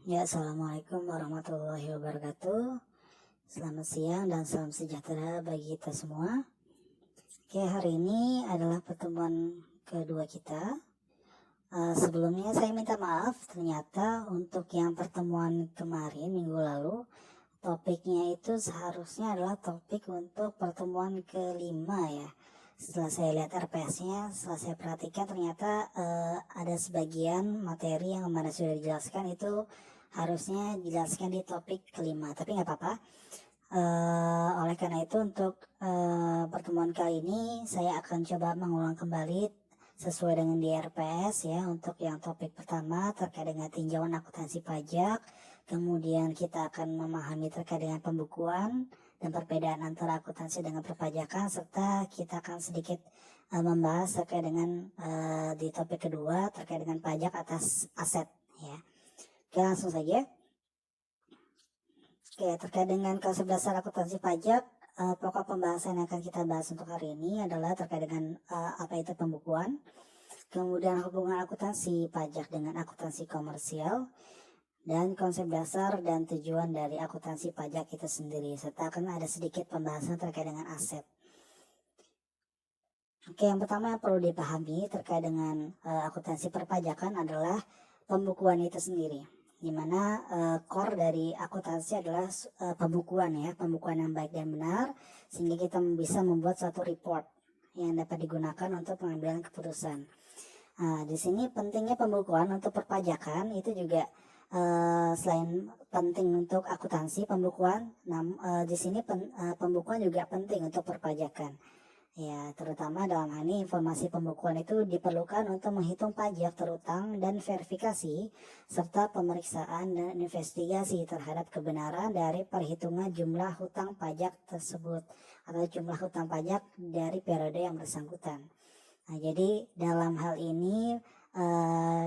Ya, assalamualaikum warahmatullahi wabarakatuh. Selamat siang dan salam sejahtera bagi kita semua. Oke, hari ini adalah pertemuan kedua kita. Sebelumnya saya minta maaf, ternyata untuk yang pertemuan kemarin minggu lalu, topiknya itu seharusnya adalah topik untuk pertemuan kelima ya. Setelah saya lihat RPS-nya, setelah saya perhatikan ternyata ada sebagian materi yang kemarin sudah dijelaskan itu harusnya dijelaskan di topik kelima, tapi nggak apa-apa. Oleh karena itu untuk pertemuan kali ini saya akan coba mengulang kembali sesuai dengan di RPS ya. Untuk yang topik pertama terkait dengan tinjauan akuntansi pajak, kemudian kita akan memahami terkait dengan pembukuan dan perbedaan antara akuntansi dengan perpajakan, serta kita akan sedikit membahas terkait dengan di topik kedua terkait dengan pajak atas aset ya. Oke, langsung saja. Oke, terkait dengan konsep dasar akuntansi pajak, pokok pembahasan yang akan kita bahas untuk hari ini adalah terkait dengan apa itu pembukuan, kemudian hubungan akuntansi pajak dengan akuntansi komersial, dan konsep dasar dan tujuan dari akuntansi pajak itu sendiri, serta akan ada sedikit pembahasan terkait dengan aset. Oke, yang pertama yang perlu dipahami terkait dengan akuntansi perpajakan adalah pembukuan itu sendiri, di mana core dari akuntansi adalah pembukuan ya, pembukuan yang baik dan benar, sehingga kita bisa membuat suatu report yang dapat digunakan untuk pengambilan keputusan. Di sini pentingnya pembukuan untuk perpajakan itu juga selain penting untuk akuntansi pembukuan, di sini pembukuan juga penting untuk perpajakan. Ya, terutama dalam hal ini informasi pembukuan itu diperlukan untuk menghitung pajak terutang dan verifikasi, serta pemeriksaan dan investigasi terhadap kebenaran dari perhitungan jumlah hutang pajak tersebut atau jumlah hutang pajak dari periode yang bersangkutan. Nah, jadi dalam hal ini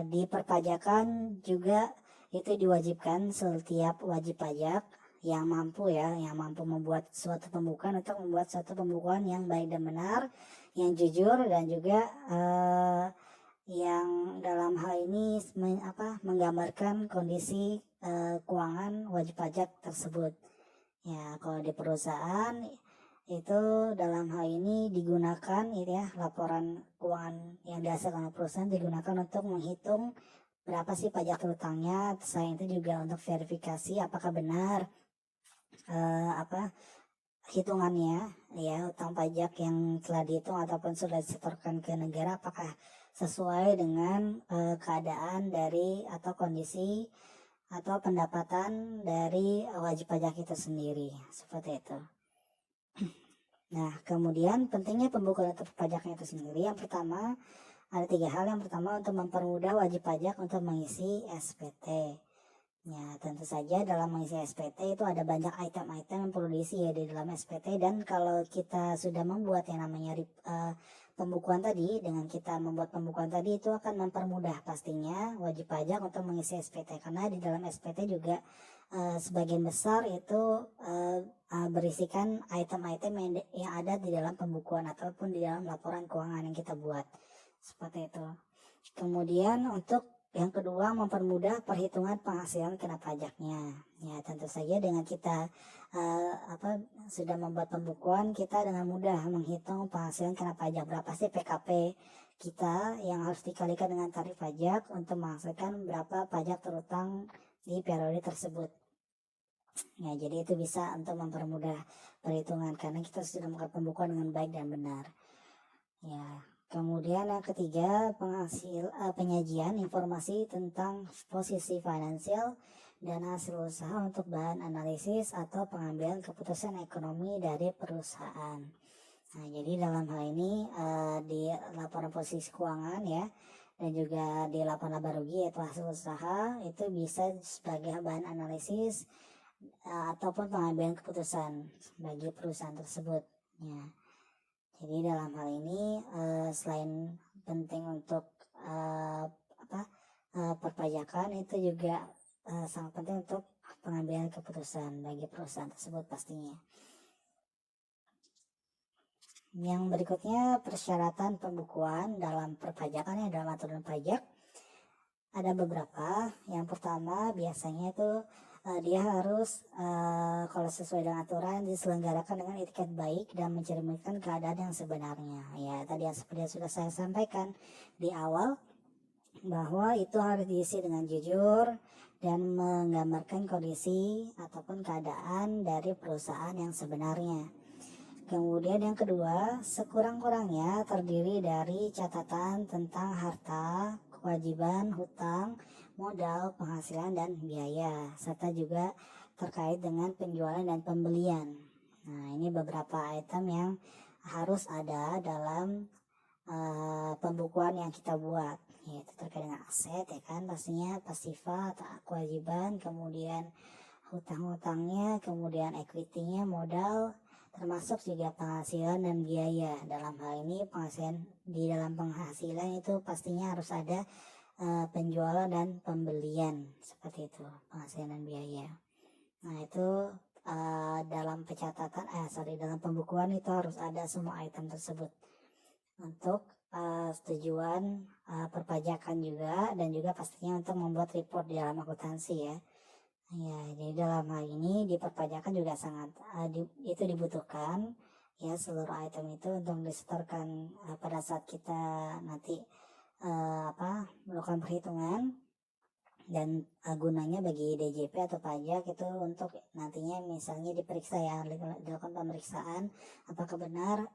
di perpajakan juga itu diwajibkan setiap wajib pajak yang mampu membuat suatu pembukuan untuk membuat suatu pembukuan yang baik dan benar, yang jujur, dan juga yang dalam hal ini menggambarkan kondisi keuangan wajib pajak tersebut. Ya, kalau di perusahaan itu dalam hal ini digunakan laporan keuangan yang dihasilkan oleh perusahaan digunakan untuk menghitung berapa sih pajak terutangnya. Selain itu juga untuk verifikasi apakah benar hitungannya ya, hutang pajak yang telah dihitung ataupun sudah disetorkan ke negara apakah sesuai dengan keadaan dari atau kondisi atau pendapatan dari wajib pajak itu sendiri, seperti itu. Nah, kemudian pentingnya pembukuan untuk pajaknya itu sendiri, yang pertama ada 3 hal. Yang pertama, untuk mempermudah wajib pajak untuk mengisi SPT. Ya, tentu saja dalam mengisi SPT itu ada banyak item-item yang perlu diisi ya di dalam SPT, dan kalau kita sudah membuat yang namanya pembukuan tadi, dengan kita membuat pembukuan tadi itu akan mempermudah pastinya wajib pajak untuk mengisi SPT, karena di dalam SPT juga sebagian besar itu berisikan item-item yang ada di dalam pembukuan ataupun di dalam laporan keuangan yang kita buat, seperti itu. Kemudian untuk yang kedua, mempermudah perhitungan penghasilan kena pajaknya. Ya, tentu saja dengan kita sudah membuat pembukuan, kita dengan mudah menghitung penghasilan kena pajak, berapa sih PKP kita yang harus dikalikan dengan tarif pajak untuk menghasilkan berapa pajak terutang di periode tersebut. Ya, jadi itu bisa untuk mempermudah perhitungan karena kita sudah melakukan pembukuan dengan baik dan benar. Ya, kemudian yang ketiga, penyajian informasi tentang posisi finansial dan hasil usaha untuk bahan analisis atau pengambilan keputusan ekonomi dari perusahaan. Nah, jadi dalam hal ini di laporan posisi keuangan ya, dan juga di laporan laba rugi yaitu hasil usaha itu bisa sebagai bahan analisis ataupun pengambilan keputusan bagi perusahaan tersebut. Ya. Jadi dalam hal ini selain penting untuk perpajakan, itu juga sangat penting untuk pengambilan keputusan bagi perusahaan tersebut pastinya. Yang berikutnya, persyaratan pembukuan dalam perpajakan ya, dalam aturan pajak. Ada beberapa. Yang pertama biasanya itu dia harus kalau sesuai dengan aturan diselenggarakan dengan etiket baik dan mencerminkan keadaan yang sebenarnya. Ya, tadi yang seperti yang sudah saya sampaikan di awal, bahwa itu harus diisi dengan jujur dan menggambarkan kondisi ataupun keadaan dari perusahaan yang sebenarnya. Kemudian yang kedua, sekurang-kurangnya terdiri dari catatan tentang harta, kewajiban, hutang, modal, penghasilan, dan biaya, serta juga terkait dengan penjualan dan pembelian. Nah, ini beberapa item yang harus ada dalam pembukuan yang kita buat, yaitu terkait dengan aset, ya kan, pastinya pasifa atau kewajiban, kemudian hutang-hutangnya, kemudian equity-nya, modal, termasuk juga penghasilan dan biaya. Dalam hal ini penghasilan, di dalam penghasilan itu pastinya harus ada penjualan dan pembelian, seperti itu, penghasilan dan biaya. Nah, itu dalam dalam pembukuan itu harus ada semua item tersebut untuk tujuan perpajakan juga, dan juga pastinya untuk membuat report di dalam akuntansi ya. Ya, jadi dalam hal ini di perpajakan juga sangat itu dibutuhkan ya, seluruh item itu untuk disetorkan pada saat kita nanti melakukan perhitungan, dan gunanya bagi DJP atau pajak itu untuk nantinya misalnya diperiksa ya, dilakukan pemeriksaan apakah benar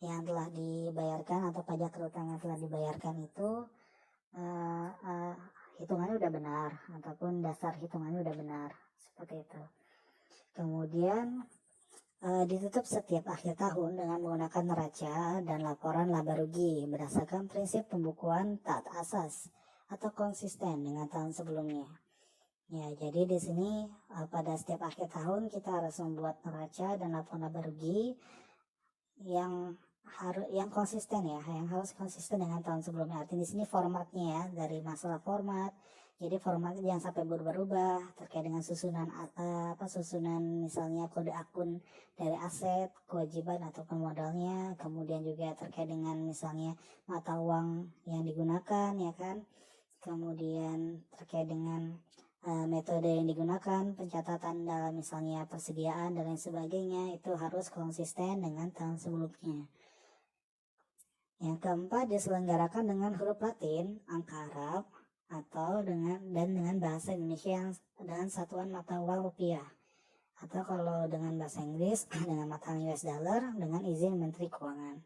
yang telah dibayarkan atau pajak terutang yang telah dibayarkan itu hitungannya udah benar ataupun dasar hitungannya udah benar, seperti itu. Kemudian ditutup setiap akhir tahun dengan menggunakan neraca dan laporan laba rugi berdasarkan prinsip pembukuan taat asas atau konsisten dengan tahun sebelumnya. Ya, jadi di sini pada setiap akhir tahun kita harus membuat neraca dan laporan laba rugi yang konsisten ya, yang harus konsisten dengan tahun sebelumnya. Artinya di sini formatnya ya, dari masalah format. Jadi formatnya jangan sampai berubah-ubah terkait dengan susunan misalnya kode akun dari aset, kewajiban ataupun modalnya, kemudian juga terkait dengan misalnya mata uang yang digunakan ya kan. Kemudian terkait dengan metode yang digunakan, pencatatan dalam misalnya persediaan dan lain sebagainya, itu harus konsisten dengan tahun sebelumnya. Yang keempat, diselenggarakan dengan huruf Latin, angka Arab, atau dengan bahasa Indonesia yang dengan satuan mata uang rupiah, atau kalau dengan bahasa Inggris dengan mata uang US dollar dengan izin Menteri Keuangan.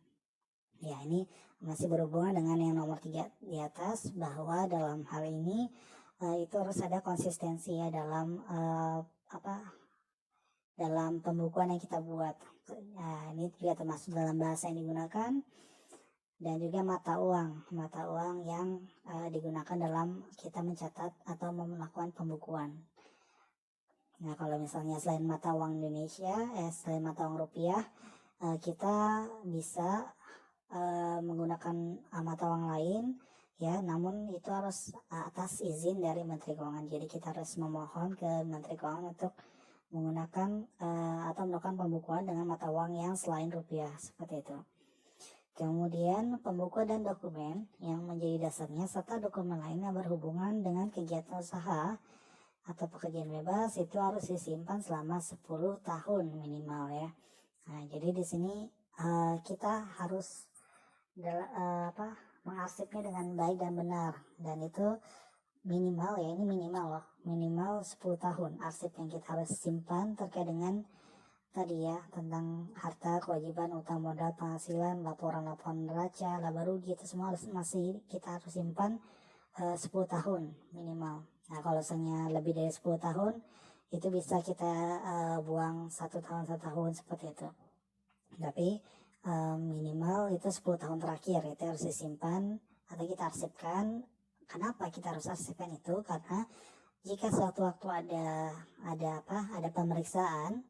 Ya, ini masih berhubungan dengan yang nomor 3 di atas, bahwa dalam hal ini itu harus ada konsistensi ya dalam dalam pembukuan yang kita buat. Nah, ini juga termasuk dalam bahasa yang digunakan, dan juga mata uang yang digunakan dalam kita mencatat atau melakukan pembukuan. Nah, kalau misalnya selain mata uang Indonesia, selain mata uang rupiah, kita bisa menggunakan mata uang lain ya, namun itu harus atas izin dari Menteri Keuangan. Jadi kita harus memohon ke Menteri Keuangan untuk menggunakan atau melakukan pembukuan dengan mata uang yang selain rupiah, seperti itu. Kemudian pembukuan dan dokumen yang menjadi dasarnya serta dokumen lain yang berhubungan dengan kegiatan usaha atau pekerjaan bebas itu harus disimpan selama 10 tahun minimal ya. Nah, jadi di sini kita harus mengarsipnya dengan baik dan benar, dan itu minimal ya, ini minimal loh, minimal 10 tahun arsip yang kita harus simpan terkait dengan tadi ya, tentang harta, kewajiban, utang, modal, penghasilan, laporan-laporan neraca, laba rugi, itu semua kita harus simpan 10 tahun minimal. Nah, kalau misalnya lebih dari 10 tahun itu bisa kita buang 1 tahun seperti itu. Tapi minimal itu 10 tahun terakhir itu harus disimpan atau kita arsipkan. Kenapa kita harus arsipkan itu? Karena jika suatu waktu ada pemeriksaan,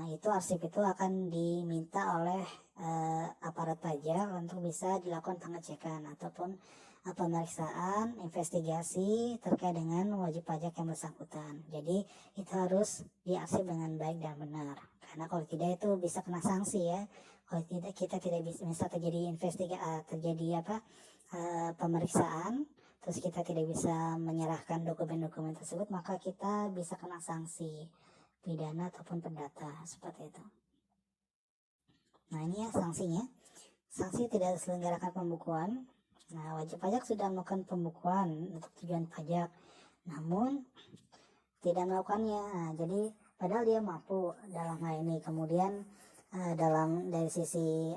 itu arsip itu akan diminta oleh aparat pajak untuk bisa dilakukan pengecekan ataupun pemeriksaan, investigasi terkait dengan wajib pajak yang bersangkutan. Jadi itu harus diarsip dengan baik dan benar. Karena kalau tidak itu bisa kena sanksi ya. Kalau tidak, kita tidak bisa terjadi pemeriksaan terus kita tidak bisa menyerahkan dokumen-dokumen tersebut, maka kita bisa kena sanksi pidana ataupun perdata seperti itu. Nah, ini ya sanksinya. Sanksi tidak diselenggarakan pembukuan. Nah, wajib pajak sudah melakukan pembukuan untuk tujuan pajak, namun tidak melakukannya. Nah, jadi padahal dia mampu dalam hal ini. Kemudian dalam dari sisi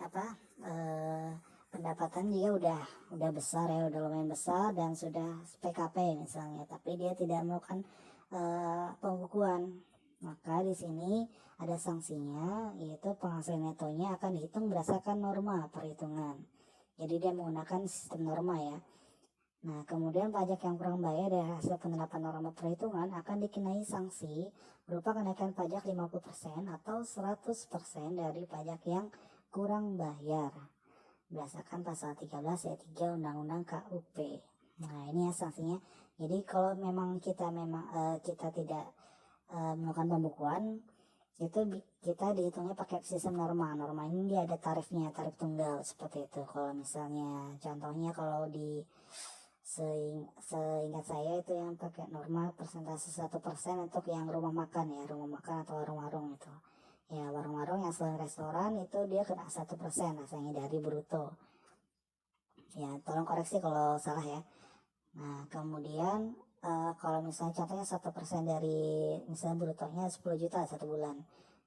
pendapatan dia udah besar ya, udah lumayan besar dan sudah PKP misalnya, tapi dia tidak melakukan pembukuan, maka di sini ada sanksinya, yaitu penghasilan netonya akan dihitung berdasarkan norma perhitungan. Jadi dia menggunakan sistem norma ya. Nah, kemudian pajak yang kurang bayar dari hasil penerapan norma perhitungan akan dikenai sanksi berupa kenaikan pajak 50% atau 100% dari pajak yang kurang bayar berdasarkan pasal 13 ayat 3 Undang-Undang KUP. Nah, ini ya sanksinya. Jadi kalau memang kita tidak melakukan pembukuan, itu kita dihitungnya pakai sistem norma. Norma ini dia ada tarifnya, tarif tunggal seperti itu. Kalau misalnya contohnya kalau di seingat saya itu yang pakai norma persentase 1% untuk yang rumah makan ya, rumah makan atau warung-warung itu ya, warung-warung yang selain restoran itu dia kena 1% rasanya dari bruto ya, tolong koreksi kalau salah ya. Nah, kemudian kalau misalnya contohnya 1% dari misalnya brutonya 10 juta satu bulan,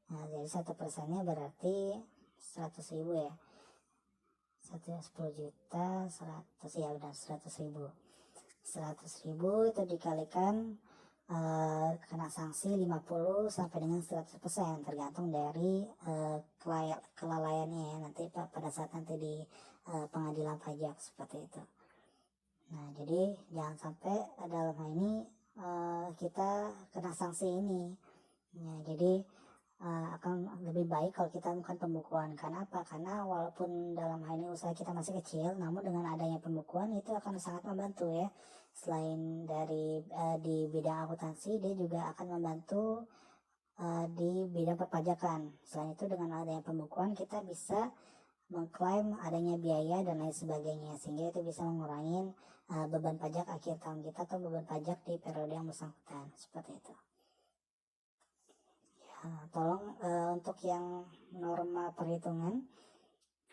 nah jadi 1%-nya berarti 100.000 ya, 10 juta 100 ya, udah 100.000 itu dikalikan kena sanksi 50 sampai dengan 100% tergantung dari kelalaiannya ya, nanti pada saat nanti di pengadilan pajak seperti itu. Nah, jadi jangan sampai dalam hal ini kita kena sanksi ini ya, jadi akan lebih baik kalau kita melakukan pembukuan. Karena apa? Karena walaupun dalam hal ini usaha kita masih kecil, namun dengan adanya pembukuan itu akan sangat membantu ya. Selain dari di bidang akuntansi, dia juga akan membantu di bidang perpajakan. Selain itu dengan adanya pembukuan kita bisa mengklaim adanya biaya dan lain sebagainya, sehingga itu bisa mengurangi beban pajak akhir tahun kita atau beban pajak di periode yang bersangkutan seperti itu. Tolong untuk yang norma perhitungan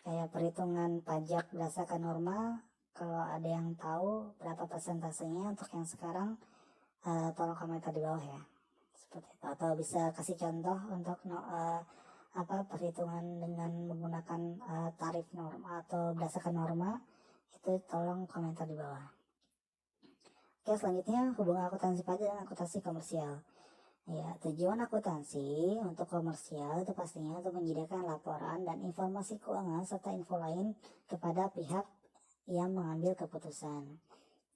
kayak perhitungan pajak berdasarkan norma, kalau ada yang tahu berapa persentasenya untuk yang sekarang, tolong komentar di bawah ya seperti itu, atau bisa kasih contoh untuk perhitungan dengan menggunakan tarif norma atau berdasarkan norma, itu tolong komentar di bawah. Oke, selanjutnya hubungan akuntansi pajak dan akuntansi komersial. Ya, tujuan akuntansi untuk komersial itu pastinya untuk menyediakan laporan dan informasi keuangan serta info lain kepada pihak yang mengambil keputusan.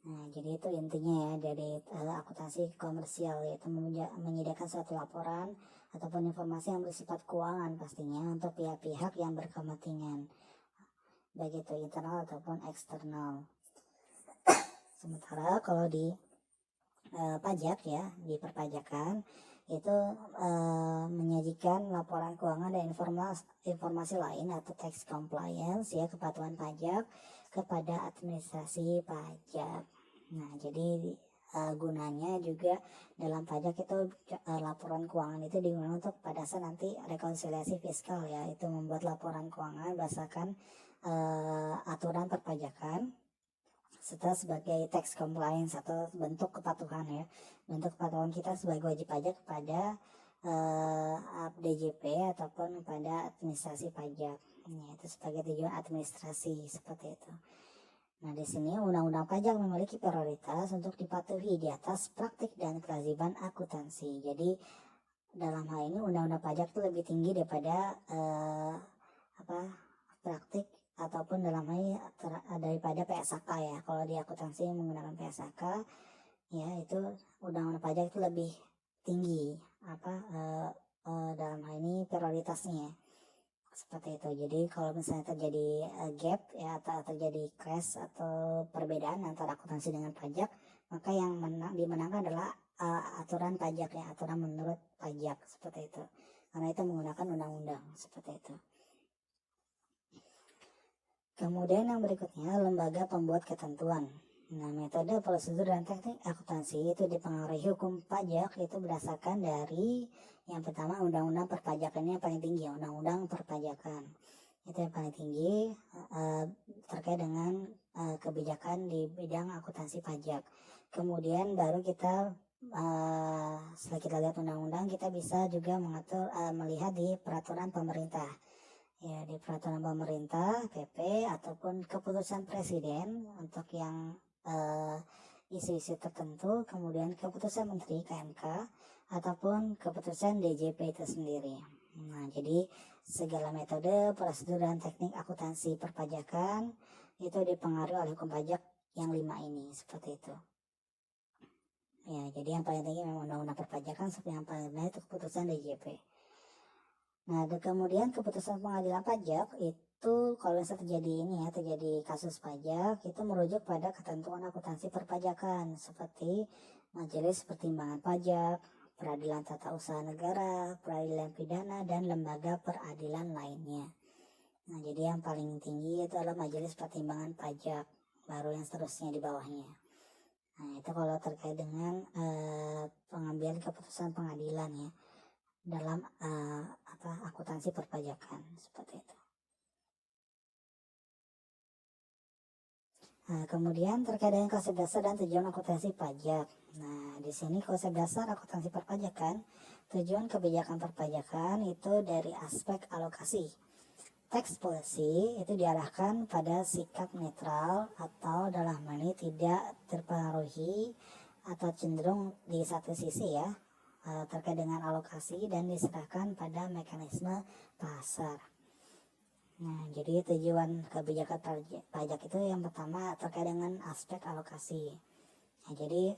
Nah, jadi itu intinya ya dari akuntansi komersial, yaitu menyediakan suatu laporan ataupun informasi yang bersifat keuangan pastinya untuk pihak-pihak yang berkepentingan, baik itu internal ataupun eksternal. Sementara kalau di pajak ya, di perpajakan itu menyajikan laporan keuangan dan informasi lain atau tax compliance ya, kepatuhan pajak kepada administrasi pajak. Nah, jadi gunanya juga dalam pajak itu laporan keuangan itu digunakan untuk pada saat nanti rekonsiliasi fiskal ya, itu membuat laporan keuangan berdasarkan aturan perpajakan serta sebagai tax compliance atau bentuk kepatuhan ya, bentuk kepatuhan kita sebagai wajib pajak kepada DJP ataupun kepada administrasi pajak ya, itu sebagai tujuan administrasi seperti itu. Nah, di sini undang-undang pajak memiliki prioritas untuk dipatuhi di atas praktik dan kewajiban akuntansi. Jadi dalam hal ini undang-undang pajak itu lebih tinggi daripada praktik ataupun dalam hal ini daripada PSAK ya. Kalau di akuntansi menggunakan PSAK ya, itu undang-undang pajak itu lebih tinggi dalam hal ini prioritasnya seperti itu. Jadi kalau misalnya terjadi gap ya, atau terjadi crash atau perbedaan antara akuntansi dengan pajak, maka yang dimenangkan adalah aturan pajak ya, aturan menurut pajak seperti itu, karena itu menggunakan undang-undang seperti itu. Kemudian yang berikutnya, lembaga pembuat ketentuan. Nah, metode, prosedur, dan teknik akuntansi itu dipengaruhi hukum pajak itu berdasarkan dari yang pertama undang-undang perpajakan, yang paling tinggi, undang-undang perpajakan itu yang paling tinggi terkait dengan kebijakan di bidang akuntansi pajak. Kemudian baru kita setelah kita lihat undang-undang, kita bisa juga mengatur melihat di peraturan pemerintah. Ya, di peraturan pemerintah PP ataupun keputusan presiden untuk yang isu-isu tertentu, kemudian keputusan menteri KMK ataupun keputusan DJP itu sendiri. Nah, jadi segala metode, prosedur, dan teknik akuntansi perpajakan itu dipengaruhi oleh hukum pajak yang 5 ini, seperti itu. Ya, jadi yang paling tinggi memang undang-undang perpajakan, seperti yang paling rendah itu keputusan DJP. Nah, kemudian keputusan pengadilan pajak itu kalau misalnya terjadi kasus pajak, itu merujuk pada ketentuan akuntansi perpajakan seperti Majelis Pertimbangan Pajak, Peradilan Tata Usaha Negara, Peradilan Pidana, dan lembaga peradilan lainnya. Nah, jadi yang paling tinggi itu adalah Majelis Pertimbangan Pajak, baru yang seterusnya di bawahnya. Nah, itu kalau terkait dengan pengambilan keputusan pengadilan ya dalam akuntansi perpajakan, seperti itu. Nah, kemudian terkait dengan konsep dasar dan tujuan akuntansi pajak. Nah, di sini konsep dasar akuntansi perpajakan, tujuan kebijakan perpajakan itu dari aspek alokasi. Teks polisi itu diarahkan pada sikap netral atau dalam hal ini tidak terpengaruhi atau cenderung di satu sisi ya terkait dengan alokasi dan diserahkan pada mekanisme pasar. Nah, jadi tujuan kebijakan pajak itu yang pertama terkait dengan aspek alokasi. Nah, jadi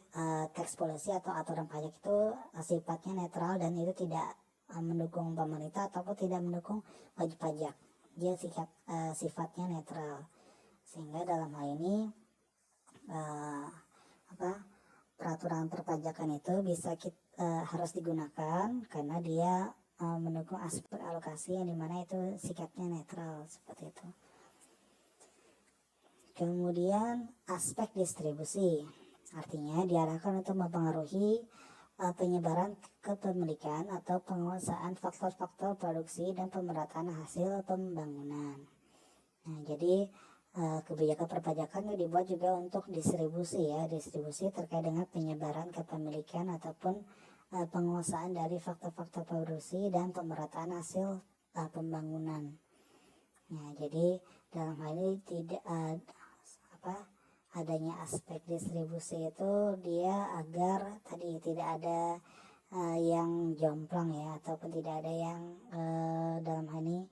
teks polisi atau aturan pajak itu sifatnya netral dan itu tidak mendukung pemerintah ataupun tidak mendukung wajib pajak. Dia sifatnya netral, sehingga dalam hal ini peraturan perpajakan itu bisa harus digunakan karena dia mendukung aspek alokasi yang dimana itu sikapnya netral, seperti itu. Kemudian aspek distribusi, artinya diarahkan untuk mempengaruhi penyebaran kepemilikan atau penguasaan faktor-faktor produksi dan pemerataan hasil pembangunan. Nah, jadi kebijakan perpajakan itu dibuat juga untuk distribusi terkait dengan penyebaran kepemilikan ataupun penguasaan dari faktor-faktor produksi dan pemerataan hasil pembangunan. Nah, jadi dalam hal ini tidak adanya aspek distribusi itu dia agar tadi tidak ada yang jomplang ya, ataupun tidak ada yang dalam hal ini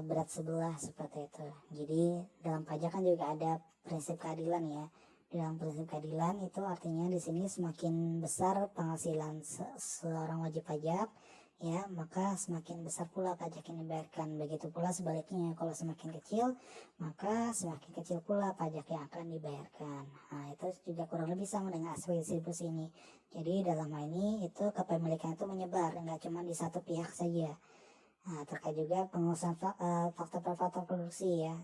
berat sebelah, seperti itu. Jadi dalam pajak kan juga ada prinsip keadilan ya. Dalam prinsip keadilan itu artinya di sini semakin besar penghasilan seorang wajib pajak ya, maka semakin besar pula pajak yang dibayarkan. Begitu pula sebaliknya, kalau semakin kecil maka semakin kecil pula pajak yang akan dibayarkan. Nah, itu juga kurang lebih sama dengan aspek distribusi ini. Jadi dalam hal ini itu kepemilikan itu menyebar, enggak cuma di satu pihak saja. Nah, terkait juga penguasaan faktor-faktor produksi ya.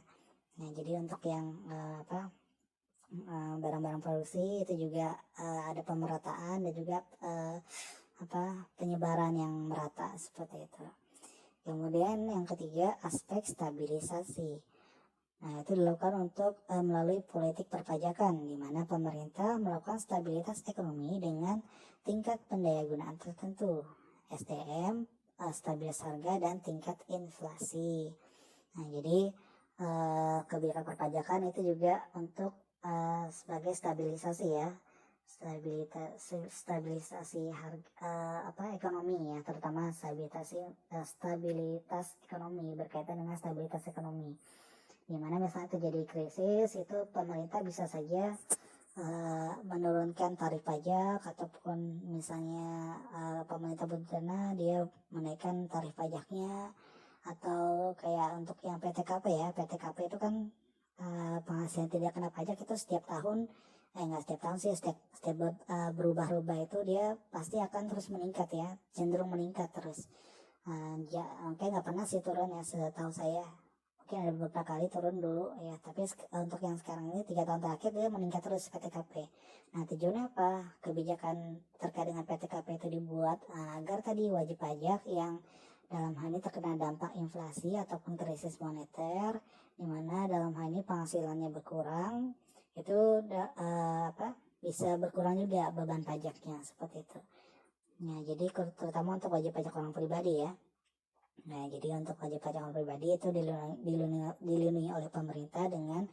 Nah, jadi untuk yang barang-barang produksi itu juga ada pemerataan dan juga penyebaran yang merata, seperti itu. Kemudian yang ketiga, aspek stabilisasi. Nah, itu dilakukan untuk melalui politik perpajakan, di mana pemerintah melakukan stabilitas ekonomi dengan tingkat pendayagunaan tertentu, SDM, stabilitas harga, dan tingkat inflasi. Nah, jadi kebijakan perpajakan itu juga untuk sebagai stabilisasi ya, stabilisasi harga ekonomi ya, terutama stabilitas ekonomi berkaitan dengan stabilitas ekonomi. Dimana misalnya terjadi krisis, itu pemerintah bisa saja menurunkan tarif pajak, ataupun misalnya pemerintah berencana dia menaikkan tarif pajaknya, atau kayak untuk yang PTKP ya, PTKP itu kan penghasilan tidak kena pajak itu setiap tahun, nggak setiap tahun sih, setiap berubah-ubah itu dia pasti akan terus meningkat ya, cenderung meningkat terus. Kayak nggak pernah sih turun ya setahu saya. mungkin ada beberapa kali turun dulu ya, tapi untuk yang sekarang ini 3 tahun terakhir dia meningkat terus PTKP. Nah, tujuannya apa? Kebijakan terkait dengan PTKP itu dibuat agar tadi wajib pajak yang dalam hal ini terkena dampak inflasi ataupun krisis moneter, di mana dalam hal ini penghasilannya berkurang, itu bisa berkurang juga beban pajaknya seperti itu. Nah, jadi terutama untuk wajib pajak orang pribadi ya. Nah, jadi untuk wajib pajak orang pribadi itu dilindungi oleh pemerintah dengan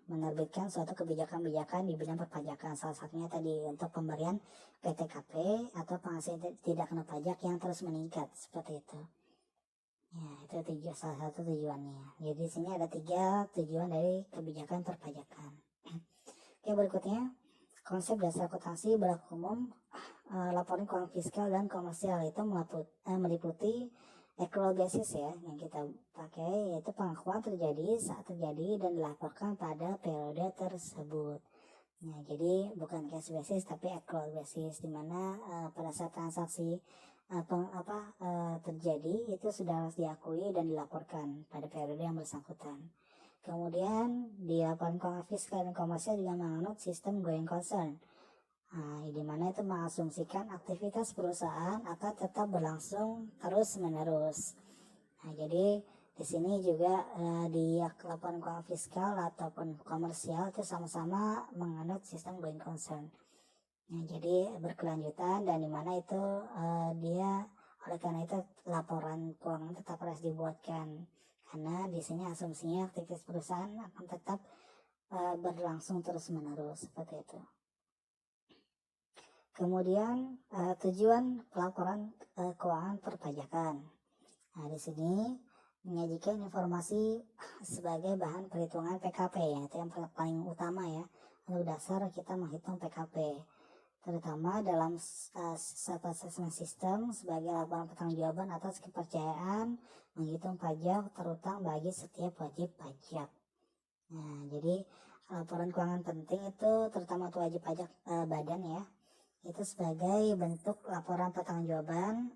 menerbitkan suatu kebijakan-kebijakan di bidang perpajakan. Salah satunya tadi untuk pemberian PTKP atau penghasilan tidak kena pajak yang terus meningkat seperti itu. Ya, itu salah satu tujuannya. Jadi di sini ada 3 tujuan dari kebijakan perpajakan. Oke, berikutnya konsep dasar akuntansi berlaku umum. Laporan keuangan fiskal dan komersial itu meliputi accrual basis ya, yang kita pakai yaitu pengakuan terjadi saat terjadi dan dilaporkan pada periode tersebut. Nah, jadi bukan cash basis tapi accrual basis, dimana pada saat transaksi terjadi itu sudah harus diakui dan dilaporkan pada periode yang bersangkutan. Kemudian di laporan keuangan fiskal dan komersial juga menganut sistem going concern. Di mana itu mengasumsikan aktivitas perusahaan akan tetap berlangsung terus-menerus. Nah, jadi di sini juga di laporan keuangan fiskal ataupun komersial itu sama-sama menganut sistem going concern. Nah, jadi berkelanjutan dan di mana itu dia oleh karena itu laporan keuangan tetap harus dibuatkan, karena di sini asumsinya aktivitas perusahaan akan tetap berlangsung terus-menerus seperti itu. Kemudian tujuan pelaporan keuangan perpajakan. Nah, di sini menyajikan informasi sebagai bahan perhitungan PKP ya, itu yang paling utama ya, untuk dasar kita menghitung PKP, terutama dalam assessment system sebagai laporan pertanggungjawaban atas kepercayaan menghitung pajak terutang bagi setiap wajib pajak. Nah, jadi laporan keuangan penting itu terutama untuk wajib pajak badan ya, itu sebagai bentuk laporan pertanggungjawaban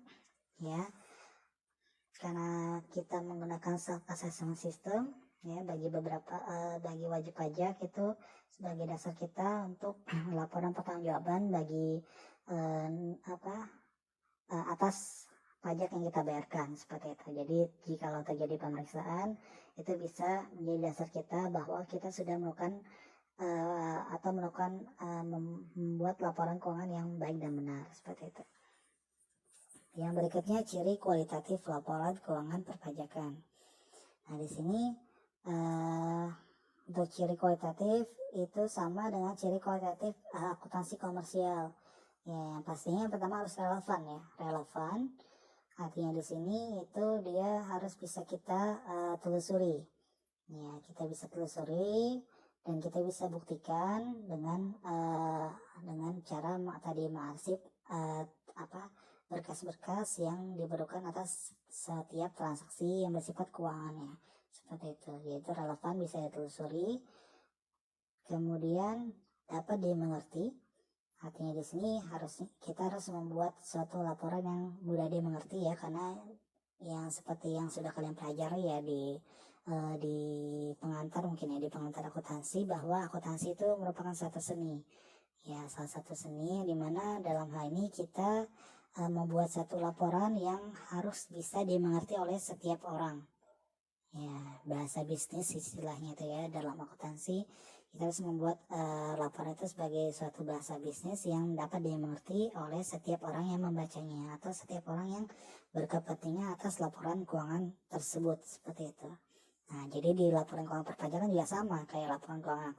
ya, karena kita menggunakan self assessment system ya bagi bagi wajib pajak itu sebagai dasar kita untuk laporan pertanggungjawaban bagi atas pajak yang kita bayarkan seperti itu. Jadi jika terjadi pemeriksaan itu bisa menjadi dasar kita bahwa kita sudah melakukan membuat laporan keuangan yang baik dan benar seperti itu. Yang berikutnya ciri kualitatif laporan keuangan perpajakan. Nah, di sini untuk ciri kualitatif itu sama dengan ciri kualitatif akuntansi komersial. Ya, yang pastinya yang pertama harus relevan ya. Relevan artinya di sini itu dia harus bisa kita telusuri. Ya, kita bisa telusuri dan kita bisa buktikan dengan cara tadi mengarsip berkas-berkas yang diperlukan atas setiap transaksi yang bersifat keuangannya seperti itu, yaitu relevan bisa ditelusuri, kemudian dapat dimengerti. Artinya di sini kita harus membuat suatu laporan yang mudah dimengerti ya, karena yang seperti yang sudah kalian pelajari ya di pengantar mungkin ya, di pengantar akuntansi, bahwa akuntansi itu merupakan satu seni ya, salah satu seni di mana dalam hal ini kita membuat satu laporan yang harus bisa dimengerti oleh setiap orang ya, bahasa bisnis istilahnya itu ya. Dalam akuntansi kita harus membuat laporan itu sebagai suatu bahasa bisnis yang dapat dimengerti oleh setiap orang yang membacanya atau setiap orang yang berkepentingan atas laporan keuangan tersebut seperti itu. Nah, jadi di laporan keuangan perpajakan juga sama kayak laporan keuangan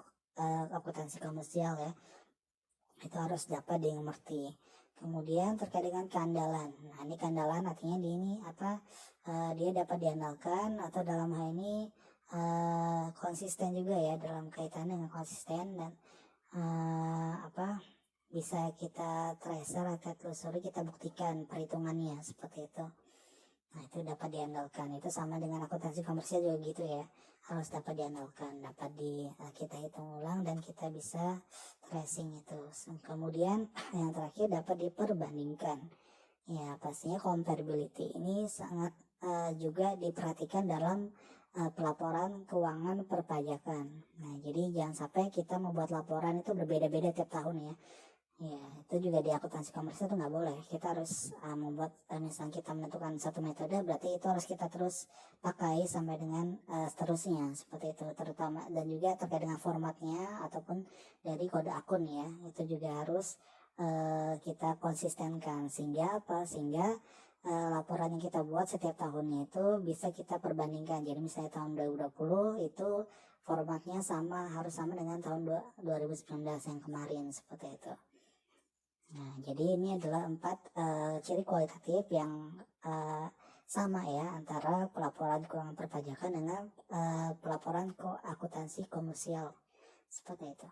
akuntansi komersial ya, itu harus dapat dimengerti. Kemudian terkait dengan keandalan. Nah, ini keandalan artinya dia dapat diandalkan atau dalam hal ini konsisten juga ya, dalam kaitan dengan konsisten dan bisa kita tracer atau telusuri, kita buktikan perhitungannya seperti itu. Nah, itu dapat diandalkan. Itu sama dengan akuntansi komersial juga gitu ya, harus dapat diandalkan, dapat kita hitung ulang dan kita bisa tracing itu. Kemudian yang terakhir dapat diperbandingkan ya, pastinya comparability ini sangat juga diperhatikan dalam pelaporan keuangan perpajakan. Nah, jadi jangan sampai kita membuat laporan itu berbeda-beda tiap tahun ya. Ya, itu juga di akuntansi komersial itu nggak boleh. Kita harus membuat, misalnya kita menentukan satu metode, berarti itu harus kita terus pakai sampai dengan seterusnya, seperti itu. Terutama dan juga terkait dengan formatnya ataupun dari kode akun ya, itu juga harus kita konsistenkan. Sehingga apa? Sehingga laporan yang kita buat setiap tahunnya itu bisa kita perbandingkan. Jadi misalnya tahun 2020 itu formatnya harus sama dengan tahun 2019 yang kemarin, seperti itu. Nah, jadi ini adalah 4 ciri kualitatif yang sama ya antara pelaporan keuangan perpajakan dengan pelaporan akuntansi komersial, seperti itu.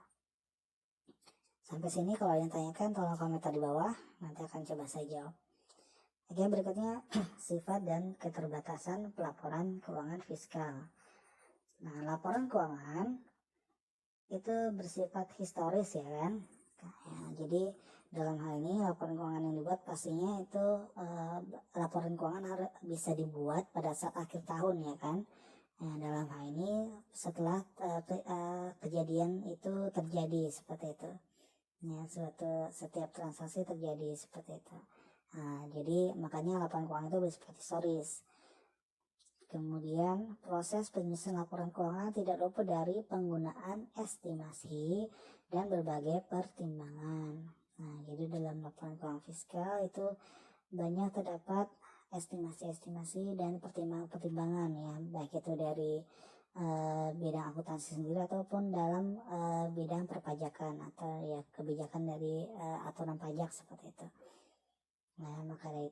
Sampai sini kalau yang tanyakan tolong komentar di bawah, nanti akan coba saya jawab. Oke, berikutnya sifat dan keterbatasan pelaporan keuangan fiskal. Nah, laporan keuangan itu bersifat historis ya kan. Ya, jadi dalam hal ini laporan keuangan yang dibuat pastinya itu laporan keuangan harus bisa dibuat pada saat akhir tahun ya kan. Nah, dalam hal ini setelah kejadian itu terjadi, seperti itu. Ya, setiap transaksi terjadi, seperti itu. Nah, jadi makanya laporan keuangan itu bersifat historis. Kemudian proses penyusunan laporan keuangan tidak luput dari penggunaan estimasi dan berbagai pertimbangan. Nah, jadi dalam laporan keuangan fiskal itu banyak terdapat estimasi-estimasi dan pertimbangan-pertimbangan ya, baik itu dari bidang akuntansi sendiri ataupun dalam bidang perpajakan atau ya kebijakan dari aturan pajak, seperti itu. Nah, maka dari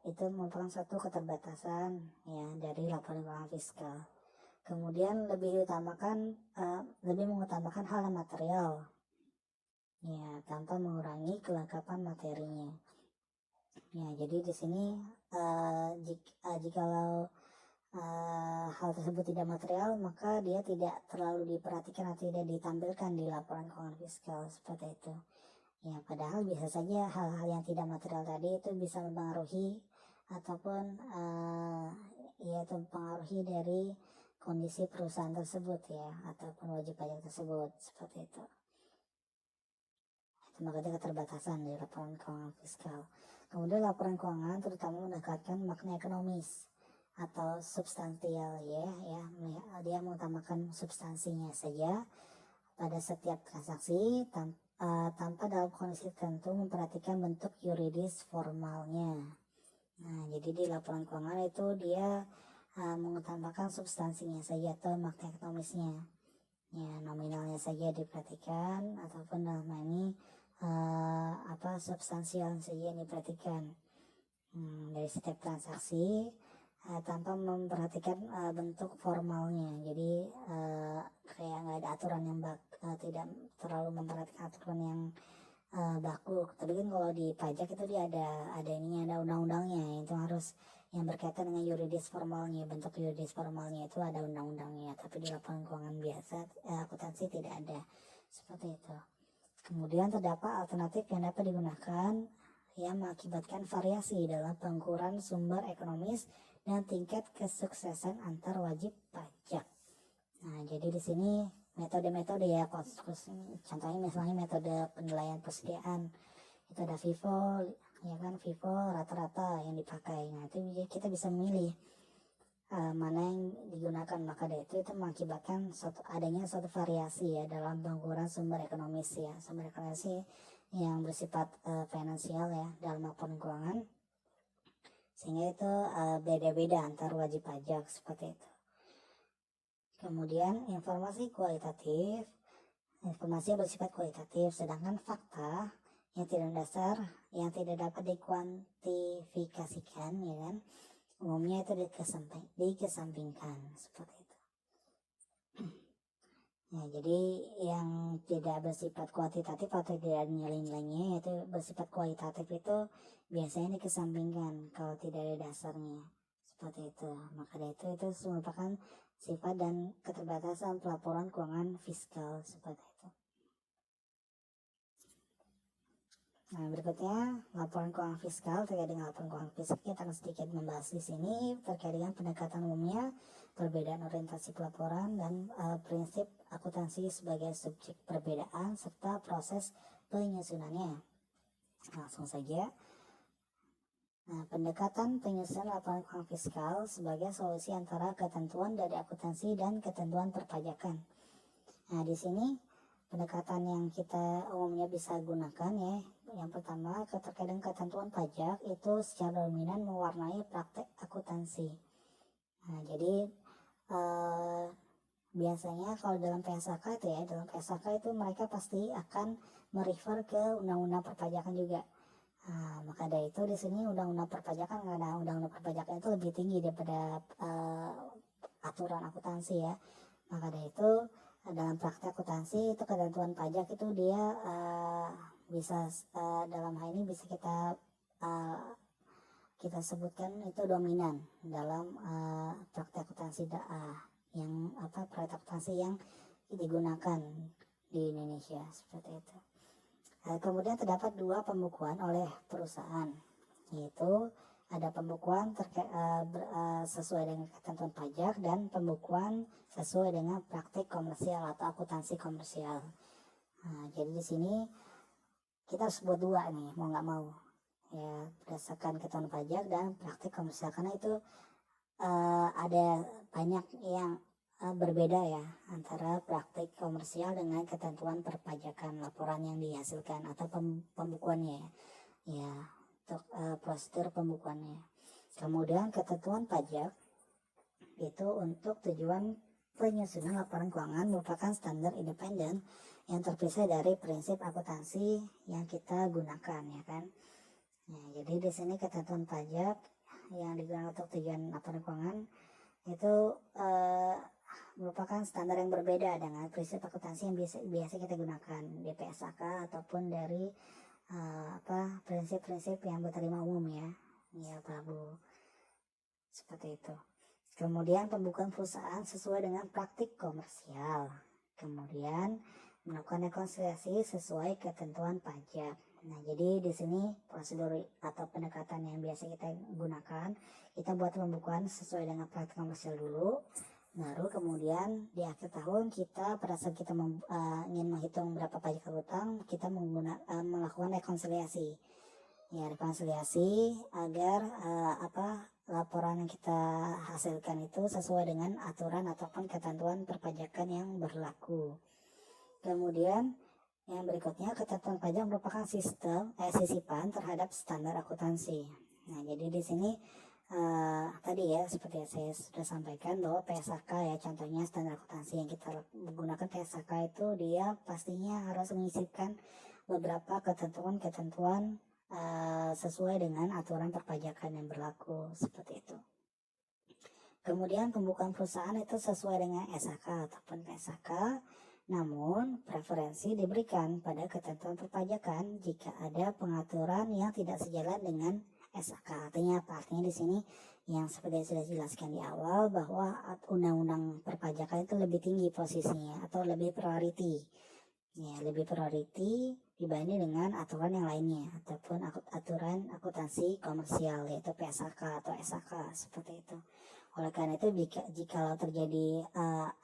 itu merupakan suatu keterbatasan ya dari laporan keuangan fiskal. Kemudian lebih mengutamakan hal material ya tanpa mengurangi kelengkapan materinya. Ya, jadi di sini jikalau hal tersebut tidak material, maka dia tidak terlalu diperhatikan atau tidak ditampilkan di laporan keuangan fiskal, seperti itu. Ya, padahal bisa saja hal-hal yang tidak material tadi itu bisa mempengaruhi ataupun itu mempengaruhi dari kondisi perusahaan tersebut ya, ataupun wajib pajak tersebut, seperti itu. Itu makanya keterbatasan dari laporan keuangan fiskal. Kemudian laporan keuangan terutama menekankan makna ekonomis atau substansial ya, dia mengutamakan substansinya saja pada setiap transaksi tanpa dalam kondisi tertentu memperhatikan bentuk yuridis formalnya. Nah, jadi di laporan keuangan itu dia mengutamakan substansinya saja atau makna ekonomisnya. Ya, nominalnya saja diperhatikan ataupun dalam ini substansial saja yang diperhatikan dari setiap transaksi tanpa memperhatikan bentuk formalnya. Jadi kayak nggak ada aturan yang tidak terlalu memperhatikan aturan yang baku. Tapi kan kalau di pajak itu dia ada ininya, ada undang-undangnya, itu harus yang berkaitan dengan yuridis formalnya, bentuk yuridis formalnya itu ada undang-undangnya. Tapi di laporan keuangan biasa akuntansi tidak ada, seperti itu. Kemudian terdapat alternatif yang dapat digunakan yang mengakibatkan variasi dalam pengukuran sumber ekonomis dan tingkat kesuksesan antar wajib pajak. Nah, jadi di sini metode-metode ya, contohnya misalnya metode penilaian persediaan itu ada FIFO ya kan, FIFO rata-rata yang dipakai. Nah, itu kita bisa memilih mana yang digunakan, maka dari itu mengakibatkan adanya suatu variasi ya dalam pengukuran sumber ekonomis ya, sumber ekonomi yang bersifat finansial ya dalam laporan keuangan, sehingga itu beda-beda antar wajib pajak, seperti itu. Kemudian informasi kualitatif, informasi yang bersifat kualitatif, sedangkan fakta yang tidak dasar, yang tidak dapat dikuantifikasikan ya kan, umumnya itu dikesampingkan, seperti itu. Ya, jadi yang tidak bersifat kuantitatif atau tidak nilai-nilainya, yaitu bersifat kualitatif itu biasanya dikesampingkan kalau tidak ada dasarnya, seperti itu. Maka dari itu merupakan sifat dan keterbatasan pelaporan keuangan fiskal, seperti itu. Nah, berikutnya laporan keuangan fiskal. Terkait dengan laporan keuangan fiskal, kita akan sedikit membahas di sini terkait dengan pendekatan umumnya, perbedaan orientasi pelaporan, dan prinsip akuntansi sebagai subjek perbedaan serta proses penyusunannya. Langsung saja. Nah, pendekatan penyusunan laporan keuangan fiskal sebagai solusi antara ketentuan dari akuntansi dan ketentuan perpajakan. Nah, di sini pendekatan yang kita umumnya bisa gunakan ya. Yang pertama, terkait dengan ketentuan pajak itu secara dominan mewarnai praktek akuntansi. Nah, jadi biasanya kalau dalam PSAK itu ya, dalam PSAK itu mereka pasti akan merefer ke undang-undang perpajakan juga. Nah, maka dari itu di sini undang-undang perpajakan, karena undang-undang perpajakan itu lebih tinggi daripada aturan akuntansi ya. Maka dari itu dalam praktek akuntansi itu ketentuan pajak itu dia bisa dalam hal ini bisa kita sebutkan itu dominan dalam praktek akuntansi praktek akuntansi yang digunakan di Indonesia seperti itu. Kemudian terdapat dua pembukuan oleh perusahaan, yaitu ada pembukuan sesuai dengan ketentuan pajak dan pembukuan sesuai dengan praktik komersial atau akuntansi komersial. Nah, jadi di sini kita harus buat dua nih, mau nggak mau ya, berdasarkan ketentuan pajak dan praktik komersial, karena itu ada banyak yang berbeda ya antara praktik komersial dengan ketentuan perpajakan laporan yang dihasilkan atau pembukuannya ya, untuk prosedur pembukuannya. Kemudian ketentuan pajak itu untuk tujuan penyusunan laporan keuangan merupakan standar independen yang terpisah dari prinsip akuntansi yang kita gunakan ya kan. Nah, jadi di sini ketentuan pajak yang digunakan untuk tujuan laporan keuangan itu merupakan standar yang berbeda dengan prinsip akuntansi yang biasa kita gunakan di PSAK ataupun dari prinsip-prinsip yang berterima umum ya Prabu, seperti itu. Kemudian pembukuan perusahaan sesuai dengan praktik komersial, kemudian melakukan rekonsiliasi sesuai ketentuan pajak. Nah, jadi di sini prosedur atau pendekatan yang biasa kita gunakan, kita buat pembukuan sesuai dengan praktik komersial dulu, baru kemudian di akhir tahun kita pada saat kita ingin menghitung berapa pajak hutang, kita melakukan rekonsiliasi ya, rekonsiliasi agar laporan yang kita hasilkan itu sesuai dengan aturan ataupun ketentuan perpajakan yang berlaku. Kemudian yang berikutnya, ketentuan pajak merupakan sisipan terhadap standar akuntansi. Nah, jadi di sini tadi ya seperti yang saya sudah sampaikan bahwa PSAK ya, contohnya standar akuntansi yang kita menggunakan PSAK itu dia pastinya harus menyisipkan beberapa ketentuan sesuai dengan aturan perpajakan yang berlaku seperti itu. Kemudian pembukaan perusahaan itu sesuai dengan SHK ataupun PSAK, namun preferensi diberikan pada ketentuan perpajakan jika ada pengaturan yang tidak sejalan dengan SHK. Artinya apa? Artinya di sini yang seperti sudah dijelaskan di awal bahwa undang-undang perpajakan itu lebih tinggi posisinya atau lebih priority. Ya, lebih priority dibanding dengan aturan yang lainnya ataupun aturan akuntansi komersial yaitu PSAK atau SHK seperti itu. Oleh karena itu jika terjadi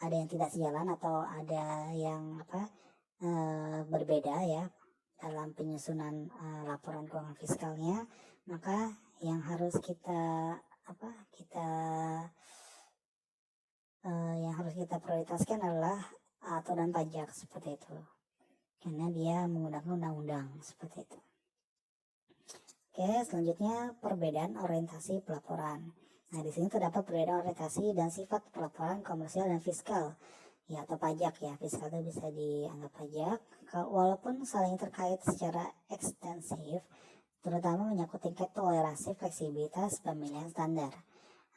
ada yang tidak sejalan atau ada yang berbeda ya dalam penyusunan laporan keuangan fiskalnya, maka yang harus kita prioritaskan adalah aturan pajak seperti itu, karena dia menggunakan undang-undang seperti itu. Oke, selanjutnya perbedaan orientasi pelaporan. Nah, di sini terdapat perbedaan orientasi dan sifat pelaporan komersial dan fiskal ya, atau pajak ya. Fiskal itu bisa dianggap pajak walaupun saling terkait secara ekstensif, terutama menyangkut tingkat toleransi fleksibilitas pemilihan standar.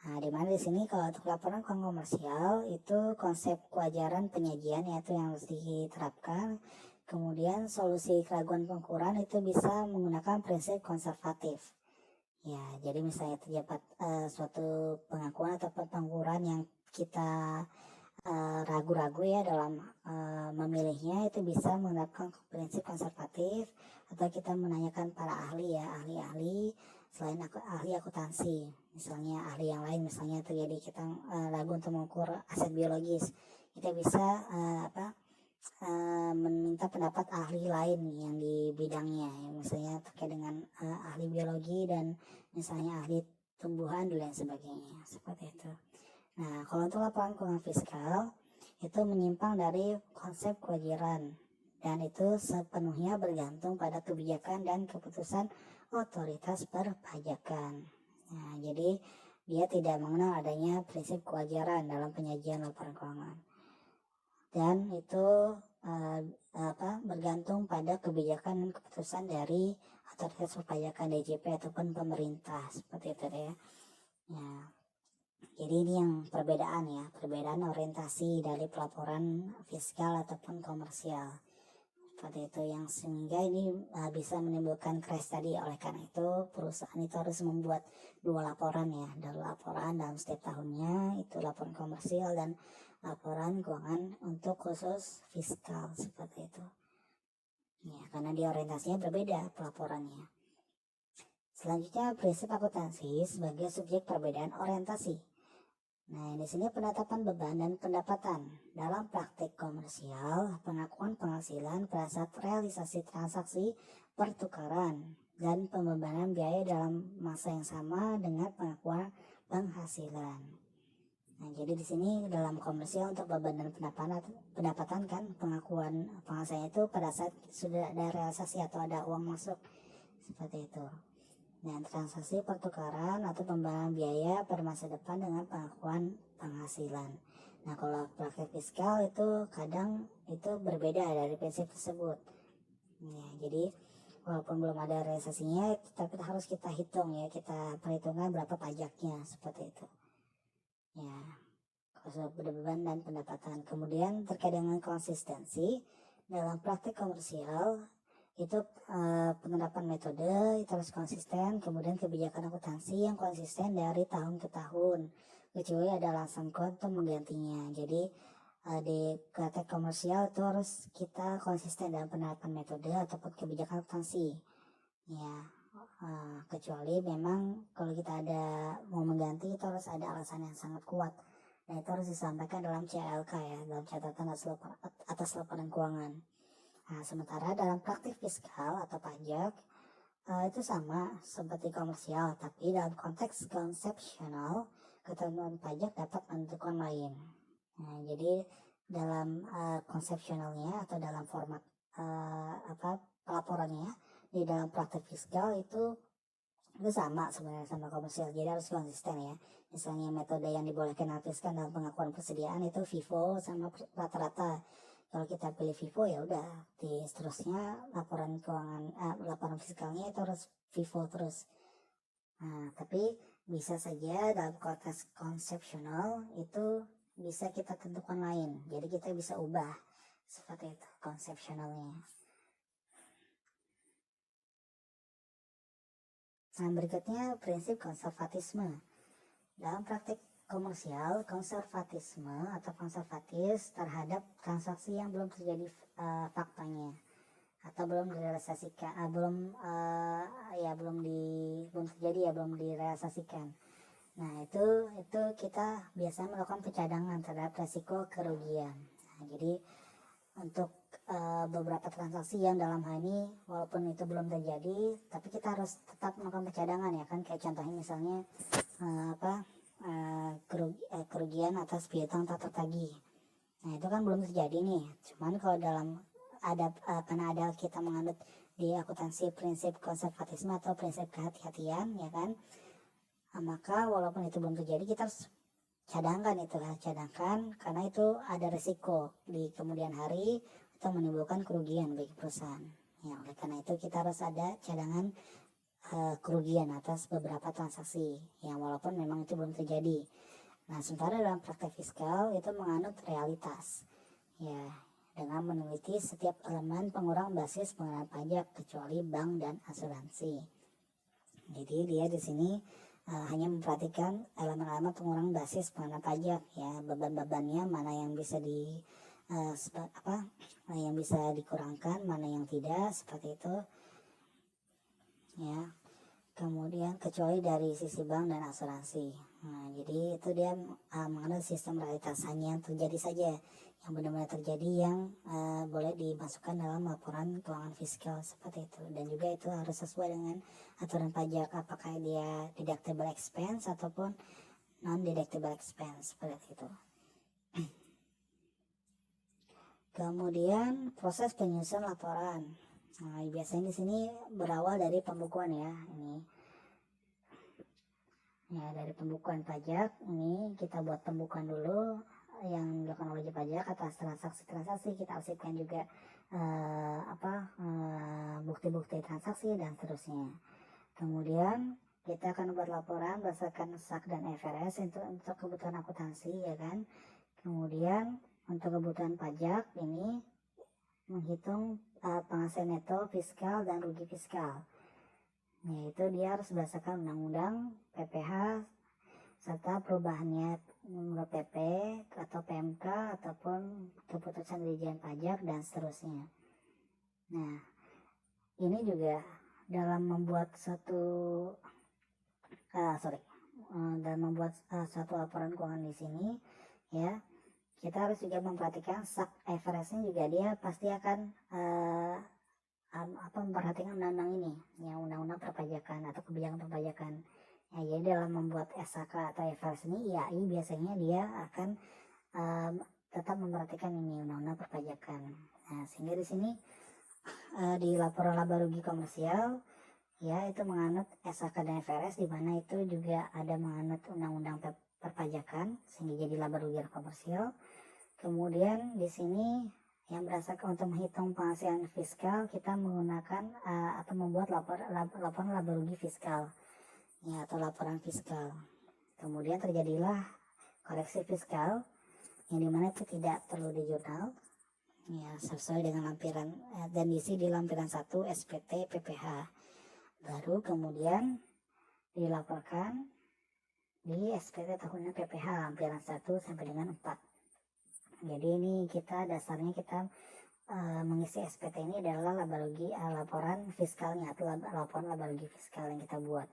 Nah, di mana di sini kalau untuk laporan keuangan komersial itu konsep kewajaran penyajian yaitu yang harus diterapkan. Kemudian solusi keraguan pengukuran itu bisa menggunakan prinsip konservatif. Ya, jadi misalnya terdapat suatu pengakuan atau pengukuran yang kita ragu-ragu ya dalam memilihnya, itu bisa menerapkan prinsip konservatif, atau kita menanyakan para ahli ya, ahli-ahli selain ahli akuntansi, misalnya ahli yang lain, misalnya terjadi kita ragu untuk mengukur aset biologis, kita bisa meminta pendapat ahli lain yang di bidangnya, misalnya terkait dengan ahli biologi dan misalnya ahli tumbuhan dan lain sebagainya, seperti itu. Nah, kalau untuk laporan keuangan fiskal itu menyimpang dari konsep kewajaran, dan itu sepenuhnya bergantung pada kebijakan dan keputusan otoritas perpajakan. Nah, jadi dia tidak mengenal adanya prinsip kewajaran dalam penyajian laporan keuangan, dan itu bergantung pada kebijakan dan keputusan dari otoritas perpajakan, DJP ataupun pemerintah, seperti itu ya. Ya. Jadi ini yang perbedaan orientasi dari pelaporan fiskal ataupun komersial, seperti itu, yang sehingga ini bisa menimbulkan crash tadi. Oleh karena itu perusahaan itu harus membuat 2 laporan ya, dan laporan dalam setiap tahunnya, itu laporan komersial dan laporan keuangan untuk khusus fiskal, seperti itu ya, karena dia orientasinya berbeda pelaporannya. Selanjutnya, prinsip akuntansi sebagai subjek perbedaan orientasi. Nah, di sini penetapan beban dan pendapatan dalam praktik komersial, pengakuan penghasilan pada saat realisasi transaksi pertukaran, dan pembebanan biaya dalam masa yang sama dengan pengakuan penghasilan. Nah, jadi di sini dalam komersial untuk beban dan pendapatan kan pengakuan penghasilan itu pada saat sudah ada realisasi atau ada uang masuk, seperti itu. Dan transaksi pertukaran atau pembayaran biaya pada masa depan dengan pengakuan penghasilan. Nah, kalau praktek fiskal itu kadang itu berbeda dari prinsip tersebut. Ya, jadi walaupun belum ada realisasinya, tapi harus kita hitung ya, kita perhitungkan berapa pajaknya, seperti itu. Ya, kalau beban dan pendapatan. Kemudian terkait dengan konsistensi dalam praktek komersial, itu penerapan metode itu harus konsisten, kemudian kebijakan akuntansi yang konsisten dari tahun ke tahun, kecuali ada alasan kuat untuk menggantinya. Jadi di praktek komersial itu harus kita konsisten dalam penerapan metode ataupun kebijakan akuntansi ya, kecuali memang kalau kita ada mau mengganti itu harus ada alasan yang sangat kuat, dan itu harus disampaikan dalam CLK ya, dalam catatan atas laporan keuangan. Nah, sementara dalam praktik fiskal atau pajak itu sama seperti komersial, tapi dalam konteks konsepsional ketentuan pajak dapat menentukan lain. Nah, jadi dalam konsepsionalnya atau dalam format pelaporannya di dalam praktik fiskal itu sama sebenarnya sama komersial, jadi harus konsisten ya. Misalnya metode yang dibolehkan hapuskan dalam pengakuan persediaan itu FIFO sama rata-rata. Kalau kita pilih FIFO ya udah, di seterusnya laporan keuangan laporan fiskalnya itu harus FIFO terus. Nah, tapi bisa saja dalam konteks konsepsional itu bisa kita tentukan lain, jadi kita bisa ubah seperti itu konsepsionalnya. Nah, berikutnya prinsip konservatisme. Dalam praktik komersial, konservatisme atau konservatis terhadap transaksi yang belum terjadi faktanya atau belum direalisasikan, belum terjadi ya, belum direalisasikan. Nah, itu kita biasa melakukan pencadangan terhadap resiko kerugian. Nah, jadi untuk beberapa transaksi yang dalam hal ini walaupun itu belum terjadi, tapi kita harus tetap melakukan pencadangan ya kan, kayak contohnya misalnya kerugian atas piutang tak tertagih. Nah, itu kan belum terjadi nih. Cuman kalau dalam karena ada kita menganut di akuntansi prinsip konservatisme atau prinsip kehati-hatian ya kan, maka walaupun itu belum terjadi kita harus cadangkan karena itu ada risiko di kemudian hari atau menimbulkan kerugian bagi perusahaan ya. Oleh karena itu kita harus ada cadangan kerugian atas beberapa transaksi yang walaupun memang itu belum terjadi. Nah, sementara dalam praktek fiskal itu menganut realitas ya, dengan meneliti setiap elemen pengurang basis pengenaan pajak kecuali bank dan asuransi. Jadi dia di sini hanya memperhatikan elemen-elemen pengurang basis pengenaan pajak ya, beban-bebannya mana yang bisa yang bisa dikurangkan, mana yang tidak, seperti itu ya. Kemudian kecuali dari sisi bank dan asuransi. Nah, jadi itu dia mengenai sistem realitas, hanya yang terjadi saja, yang benar-benar terjadi yang boleh dimasukkan dalam laporan keuangan fiskal seperti itu. Dan juga itu harus sesuai dengan aturan pajak, apakah dia deductible expense ataupun non deductible expense seperti itu. Kemudian proses penyusunan laporan. Nah, biasanya di sini berawal dari pembukuan ya. Ini ya, dari pembukuan pajak. Ini kita buat pembukuan dulu yang dilakukan oleh wajib pajak atas transaksi-transaksi. Kita arsipkan juga bukti-bukti transaksi dan seterusnya. Kemudian kita akan membuat laporan berdasarkan SAK dan IFRS untuk kebutuhan akuntansi ya kan. Kemudian untuk kebutuhan pajak ini menghitung penghasilan neto fiskal dan rugi fiskal, yaitu dia harus berdasarkan undang-undang PPh serta perubahannya menurut PP atau PMK ataupun keputusan Dirjen Pajak dan seterusnya. Nah, ini juga dalam membuat satu laporan keuangan di sini ya, kita harus juga memperhatikan SAK IFRS-nya juga, dia pasti akan memperhatikan undang-undang ini ya, undang-undang perpajakan atau kebijakan perpajakan ya. Jadi dalam membuat SAK atau IFRS ini ya, biasanya dia akan tetap memperhatikan ini undang-undang perpajakan. Nah, sehingga di sini di laporan laba rugi komersial ya, itu menganut SAK dan IFRS, di mana itu juga ada menganut undang-undang perpajakan sehingga jadi laba rugi komersial. Kemudian di sini yang berdasarkan untuk menghitung penghasilan fiskal, kita menggunakan atau membuat laporan laba rugi fiskal ya, atau laporan fiskal. Kemudian terjadilah koreksi fiskal yang dimana itu tidak perlu di jurnal ya, sesuai dengan lampiran dan diisi di lampiran 1 SPT PPh. Baru kemudian dilaporkan di SPT tahunan PPh lampiran 1 sampai dengan 4. Jadi ini dasarnya kita mengisi SPT ini adalah laba rugi laporan fiskalnya atau laporan laba rugi fiskal yang kita buat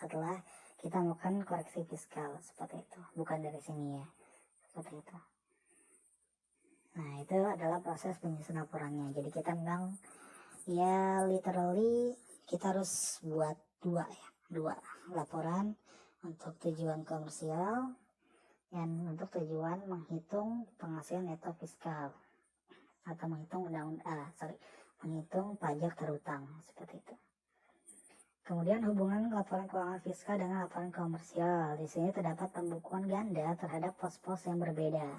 setelah kita melakukan koreksi fiskal seperti itu, bukan dari sini ya, seperti itu. Nah, itu adalah proses penyusunan laporannya. Jadi kita memang ya literally kita harus buat dua laporan untuk tujuan komersial dan untuk tujuan menghitung penghasilan neto fiskal atau menghitung pajak terutang seperti itu. Kemudian hubungan laporan keuangan fiskal dengan laporan komersial. Di sini terdapat pembukuan ganda terhadap pos-pos yang berbeda,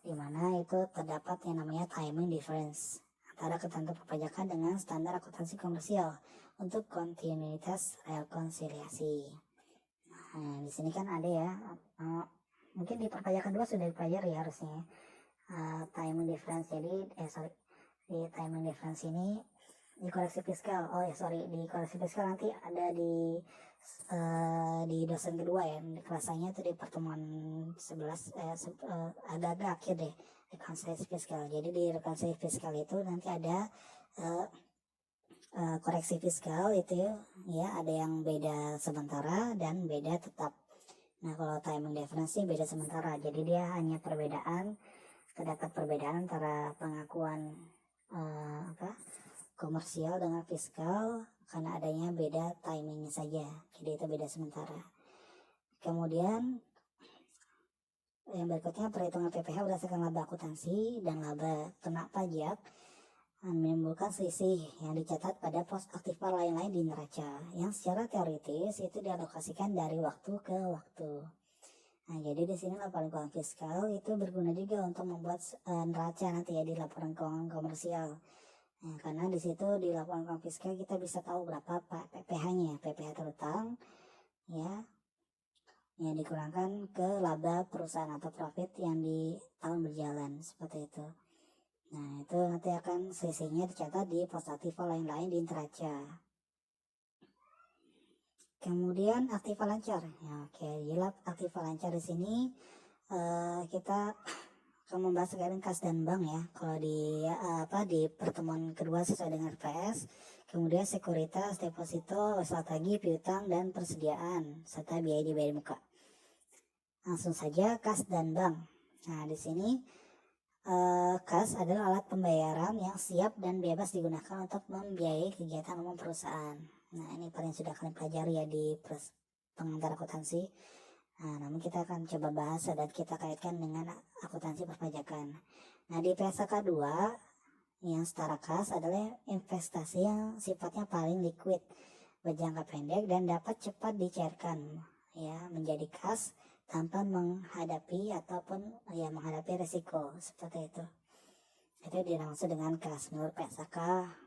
di mana itu terdapat yang namanya timing difference antara ketentuan perpajakan dengan standar akuntansi komersial untuk kontinuitas rekonsiliasi. Nah, di sini kan ada ya, mungkin di perpajakan 2 sudah dipelajari ya harusnya timing difference. Jadi di timing difference ini di koreksi fiskal, di koreksi fiskal nanti ada di dosen kedua ya, di kelasnya itu di pertemuan 11 agak-agak akhir deh, rekonsiliasi fiskal. Jadi di rekonsiliasi fiskal itu nanti ada koreksi fiskal itu ya, ada yang beda sementara dan beda tetap. Nah, kalau timing difference ini beda sementara, jadi dia hanya terdapat perbedaan antara pengakuan komersial dengan fiskal karena adanya beda timingnya saja, jadi itu beda sementara. Kemudian yang berikutnya perhitungan PPh berdasarkan laba akuntansi dan laba kena pajak menimbulkan selisih yang dicatat pada pos aktiva lain-lain di neraca yang secara teoritis itu dialokasikan dari waktu ke waktu. Nah, jadi di sini laporan keuangan fiskal itu berguna juga untuk membuat neraca nanti ya di laporan keuangan komersial. Nah, karena di situ di laporan keuangan fiskal kita bisa tahu berapa PPh-nya, PPh terutang ya, yang dikurangkan ke laba perusahaan atau profit yang di tahun berjalan seperti itu. Nah, itu nanti akan selisihnya dicatat di pos aktiva lain-lain di neraca. Kemudian aktiva lancar. Ya, oke, jadi aktiva lancar di sini kita akan membahas sekarang kas dan bank ya. Kalau di pertemuan kedua sesuai dengan PS, kemudian sekuritas, deposito, strategi, piutang, dan persediaan serta biaya dibayar di muka. Langsung saja kas dan bank. Nah, di sini kas adalah alat pembayaran yang siap dan bebas digunakan untuk membiayai kegiatan umum perusahaan. Nah, ini paling sudah kalian pelajari ya di pengantar akuntansi. Nah, namun kita akan coba bahas dan kita kaitkan dengan akuntansi perpajakan. Nah, di PSAK 2 yang setara kas adalah investasi yang sifatnya paling liquid, berjangka pendek dan dapat cepat dicairkan ya menjadi kas tanpa menghadapi resiko seperti itu. Itu dimaksud dengan kas menurut PSAK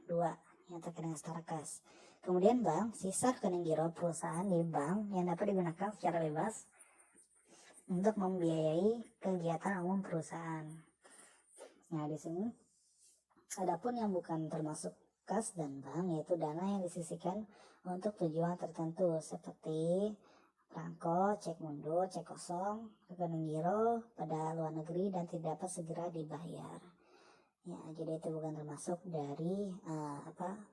2 yang terkait dengan setara kas. Kemudian bank, sisa rekening giro perusahaan di bank yang dapat digunakan secara bebas untuk membiayai kegiatan umum perusahaan. Nah, di sini adapun yang bukan termasuk kas dan bank yaitu dana yang disisihkan untuk tujuan tertentu seperti perangko, cek mundur, cek kosong, rekening giro pada luar negeri dan tidak dapat segera dibayar. Ya, jadi itu bukan termasuk dari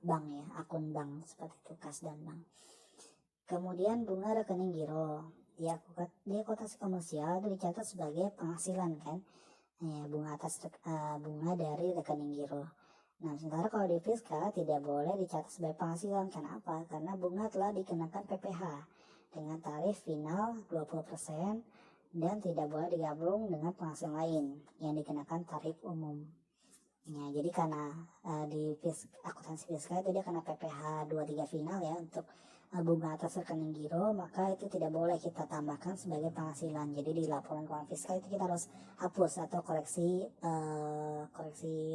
bank ya, akun bank seperti itu, kas dan bank. Kemudian bunga rekening giro di akuntansi komersial itu dicatat sebagai penghasilan kan ya, bunga dari rekening giro. Nah, sementara kalau di fiskal tidak boleh dicatat sebagai penghasilan. Kenapa? Karena bunga telah dikenakan PPh dengan tarif final 20% dan tidak boleh digabung dengan penghasilan lain yang dikenakan tarif umum. Ya, jadi karena di akuntansi fiskal itu dia kena PPh 23 final ya untuk bunga atas rekening giro, maka itu tidak boleh kita tambahkan sebagai penghasilan. Jadi di laporan keuangan fiskal itu kita harus hapus atau koreksi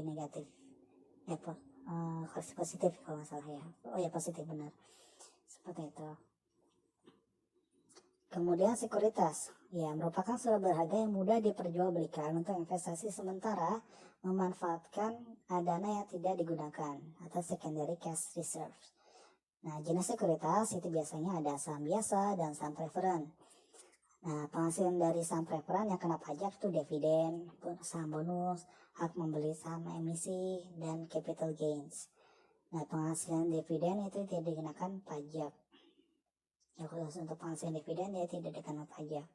negatif, koreksi positif kalau nggak salah ya. Oh ya, positif benar, seperti itu. Kemudian sekuritas, ya merupakan surat berharga yang mudah diperjualbelikan untuk investasi sementara memanfaatkan dana yang tidak digunakan atau secondary cash reserve. Nah, jenis sekuritas itu biasanya ada saham biasa dan saham preferen. Nah, penghasilan dari saham preferen yang kena pajak itu dividen, saham bonus, hak membeli saham emisi, dan capital gains. Nah, penghasilan dividen itu tidak dikenakan pajak. Ya, khusus untuk penghasilan dividen dia tidak dikenakan pajak.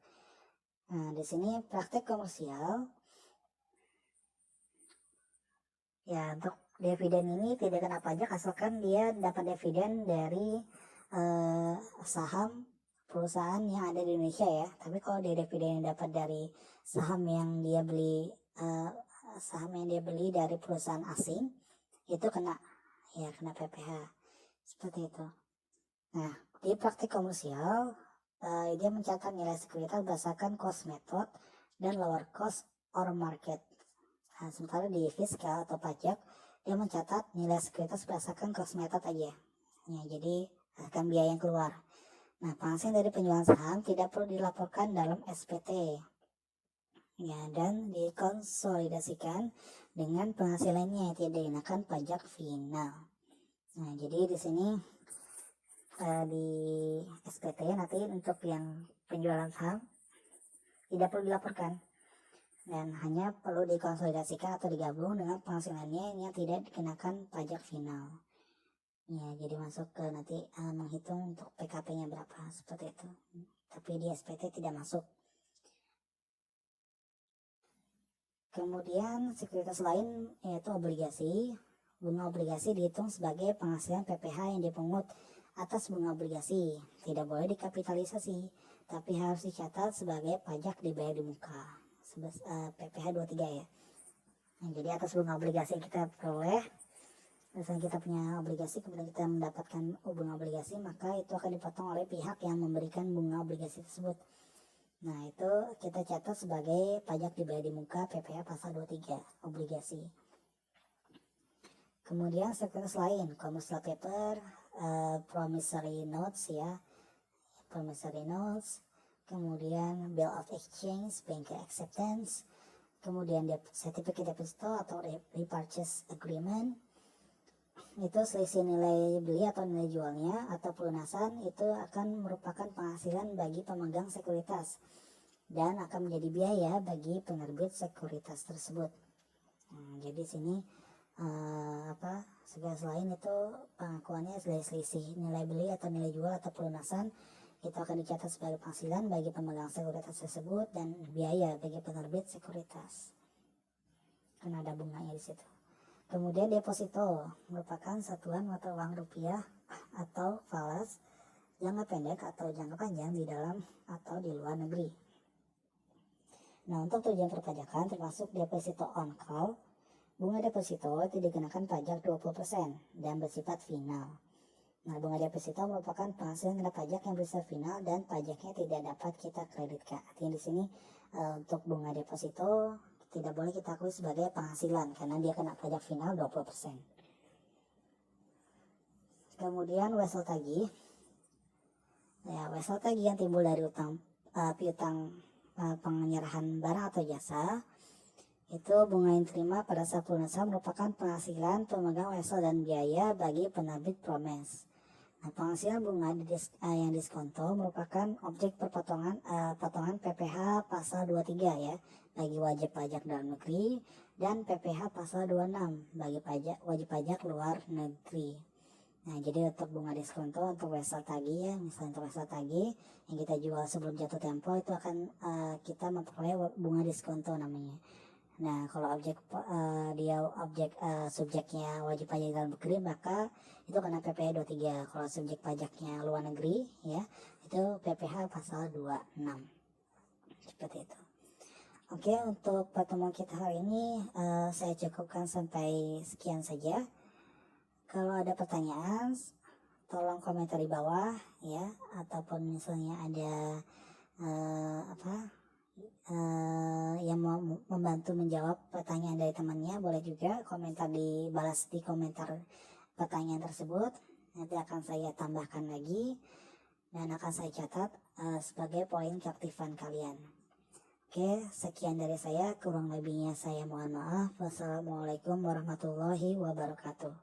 Nah, di sini praktek komersial ya, untuk dividen ini tidak kena pajak asalkan dia dapat dividen dari saham perusahaan yang ada di Indonesia ya. Tapi kalau dia dividen yang dapat dari saham yang dia beli dari perusahaan asing, itu kena PPh seperti itu. Nah, di praktik komersial dia mencatat nilai sekuritas berdasarkan cost method dan lower cost or market. Nah, sementara di fiskal atau pajak dia mencatat nilai sekuritas berdasarkan cost method aja. Ya, jadi akan biaya yang keluar. Nah, penghasilan dari penjualan saham tidak perlu dilaporkan dalam SPT. Ya, dan dikonsolidasikan dengan penghasilannya yang tidak dikenakan pajak final. Nah, jadi di sini di SPT nanti untuk yang penjualan saham tidak perlu dilaporkan dan hanya perlu dikonsolidasikan atau digabung dengan penghasilannya yang tidak dikenakan pajak final. Ya, jadi masuk ke nanti menghitung untuk PKP-nya berapa seperti itu. Tapi di SPT tidak masuk. Kemudian sekuritas lain yaitu obligasi. Bunga obligasi dihitung sebagai penghasilan PPh yang dipungut atas bunga obligasi. Tidak boleh dikapitalisasi, tapi harus dicatat sebagai pajak dibayar di muka. PPh 23 ya. Nah, jadi atas bunga obligasi kita peroleh, misalnya kita punya obligasi kemudian kita mendapatkan bunga obligasi, maka itu akan dipotong oleh pihak yang memberikan bunga obligasi tersebut. Nah, itu kita catat sebagai pajak dibayar di muka PPh pasal 23 obligasi. Kemudian sekuritas lain, commercial paper, promissory notes ya, promissory notes, kemudian bill of exchange, banker acceptance, kemudian certificate deposito atau repurchase agreement, itu selisih nilai beli atau nilai jualnya atau pelunasan itu akan merupakan penghasilan bagi pemegang sekuritas dan akan menjadi biaya bagi penerbit sekuritas tersebut. Jadi sini segala selain itu pengakuannya selisih nilai beli atau nilai jual atau pelunasan itu akan dicatat sebagai penghasilan bagi pemegang sekuritas tersebut dan biaya bagi penerbit sekuritas karena ada bunganya di situ. Kemudian deposito merupakan satuan mata uang rupiah atau falas jangka pendek atau jangka panjang di dalam atau di luar negeri. Nah, untuk tujuan perpajakan termasuk deposito on call, bunga deposito itu dikenakan pajak 20% dan bersifat final. Nah, bunga deposito merupakan penghasilan kena pajak yang bersifat final dan pajaknya tidak dapat kita kreditkan. Artinya di sini untuk bunga deposito tidak boleh kita akui sebagai penghasilan karena dia kena pajak final 20%. Kemudian wesel tagih. Ya, wesel tagih yang timbul dari piutang penyerahan barang atau jasa itu bunga yang diterima pada saat pelunasan merupakan penghasilan pemegang wesel dan biaya bagi penerbit promes. Nah, penghasilan bunga yang diskonto merupakan objek potongan PPh pasal 23 ya bagi wajib pajak dalam negeri dan PPh pasal 26 bagi wajib pajak luar negeri. Nah, jadi untuk bunga diskonto untuk wesel tagih ya, misalnya untuk wesel tagih yang kita jual sebelum jatuh tempo itu akan kita memperoleh bunga diskonto namanya. Nah, kalau subjeknya wajib pajak dalam negeri maka itu kena PPh 23. Kalau subjek pajaknya luar negeri ya, itu PPh pasal 26. Seperti itu. Oke, untuk pertemuan kita hari ini saya cukupkan sampai sekian saja. Kalau ada pertanyaan, tolong komentar di bawah ya, ataupun misalnya ada yang mau membantu menjawab pertanyaan dari temannya, boleh juga balas di komentar pertanyaan tersebut. Nanti akan saya tambahkan lagi dan akan saya catat sebagai poin keaktifan kalian. Oke, sekian dari saya, kurang lebihnya saya mohon maaf. Wassalamualaikum warahmatullahi wabarakatuh.